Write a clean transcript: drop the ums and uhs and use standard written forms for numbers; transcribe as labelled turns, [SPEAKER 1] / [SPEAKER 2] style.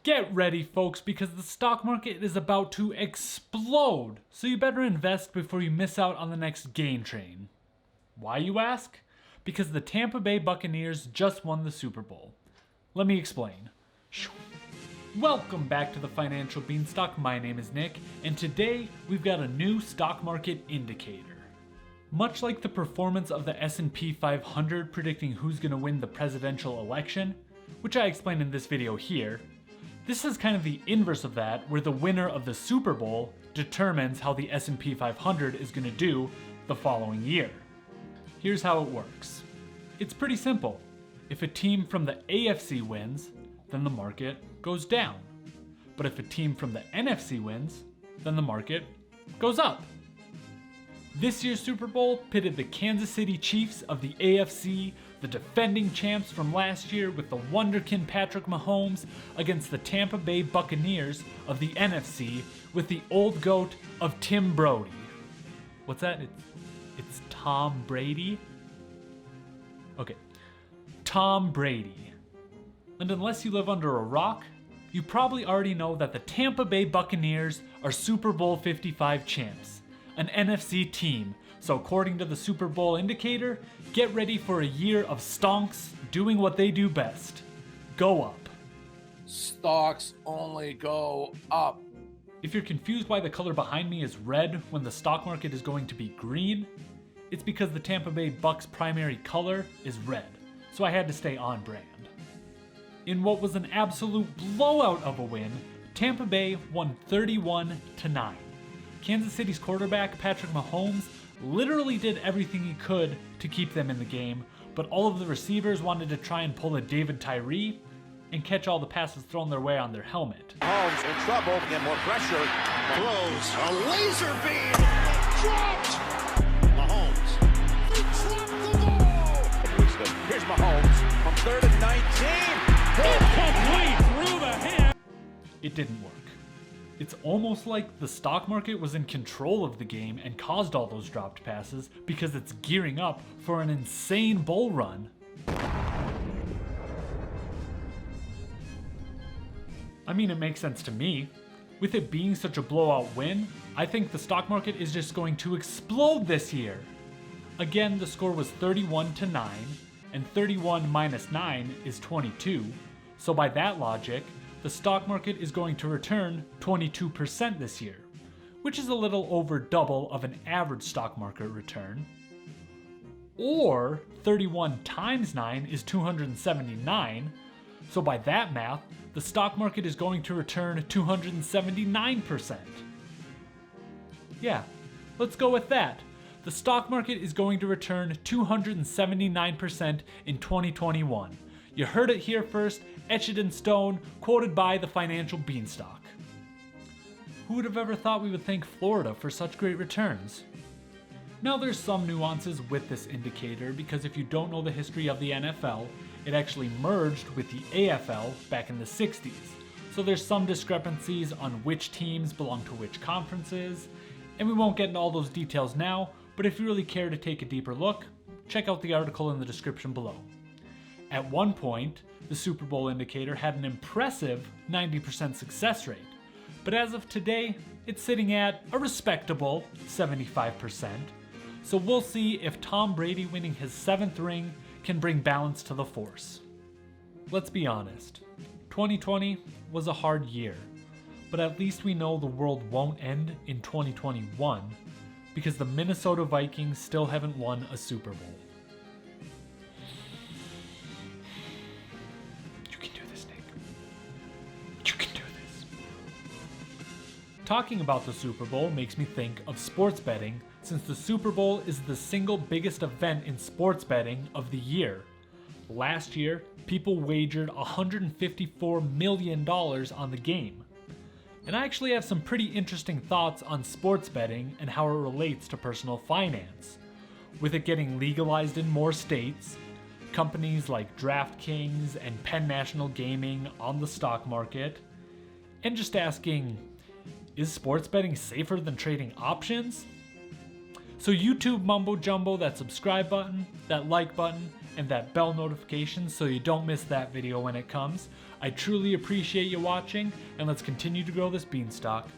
[SPEAKER 1] Get ready, folks, because the stock market is about to explode. So you better invest before you miss out on the next gain train. Why, you ask? Because the Tampa Bay Buccaneers just won the Super Bowl. Let me explain. Welcome back to the Financial Beanstalk. My name is Nick, and today we've got a new stock market indicator. Much like the performance of the S&P 500 predicting who's going to win the presidential election, which I explained in this video here, this is kind of the inverse of that, where the winner of the Super Bowl determines how the S&P 500 is going to do the following year. Here's how it works. It's pretty simple. If a team from the AFC wins, then the market goes down. But if a team from the NFC wins, then the market goes up. This year's Super Bowl pitted the Kansas City Chiefs of the AFC, the defending champs from last year with the wonderkin Patrick Mahomes, against the Tampa Bay Buccaneers of the NFC with the old goat of Tim Brody. What's that? It's Tom Brady? Okay. Tom Brady. And unless you live under a rock, you probably already know that the Tampa Bay Buccaneers are Super Bowl 55 champs, an NFC team. So according to the Super Bowl indicator, get ready for a year of stonks doing what they do best. Go up.
[SPEAKER 2] Stocks only go up.
[SPEAKER 1] If you're confused why the color behind me is red when the stock market is going to be green, it's because the Tampa Bay Bucks' primary color is red, so I had to stay on brand. In what was an absolute blowout of a win, Tampa Bay won 31-9. Kansas City's quarterback, Patrick Mahomes, literally did everything he could to keep them in the game, but all of the receivers wanted to try and pull a David Tyree and catch all the passes thrown their way on their helmet.
[SPEAKER 3] Mahomes in trouble, get more pressure, throws a laser beam, dropped! Mahomes. He dropped the ball! Here's Mahomes from 3rd and 19.
[SPEAKER 1] Incomplete through the hand. It didn't work. It's almost like the stock market was in control of the game and caused all those dropped passes because it's gearing up for an insane bull run. I mean, it makes sense to me. With it being such a blowout win, I think the stock market is just going to explode this year. Again, the score was 31-9, and 31 minus 9 is 22. So by that logic, the stock market is going to return 22% this year, which is a little over double of an average stock market return. Or 31 times 9 is 279. So by that math, the stock market is going to return 279%. Yeah, let's go with that. The stock market is going to return 279% in 2021. You heard it here first, etch it in stone, quoted by the Financial Beanstalk. Who would have ever thought we would thank Florida for such great returns? Now there's some nuances with this indicator because if you don't know the history of the NFL, it actually merged with the AFL back in the 60s. So there's some discrepancies on which teams belong to which conferences, and we won't get into all those details now, but if you really care to take a deeper look, check out the article in the description below. At one point, the Super Bowl indicator had an impressive 90% success rate, but as of today, it's sitting at a respectable 75%. So we'll see if Tom Brady winning his 7th ring can bring balance to the force. Let's be honest, 2020 was a hard year, but at least we know the world won't end in 2021 because the Minnesota Vikings still haven't won a Super Bowl. You can do this, Nick. You can do this. Talking about the Super Bowl makes me think of sports betting, since the Super Bowl is the single biggest event in sports betting of the year. Last year, people wagered $154 million on the game. And I actually have some pretty interesting thoughts on sports betting and how it relates to personal finance. With it getting legalized in more states, companies like DraftKings and Penn National Gaming on the stock market, and just asking, is sports betting safer than trading options? So YouTube mumbo jumbo, that subscribe button, that like button, and that bell notification so you don't miss that video when it comes. I truly appreciate you watching, and let's continue to grow this beanstalk.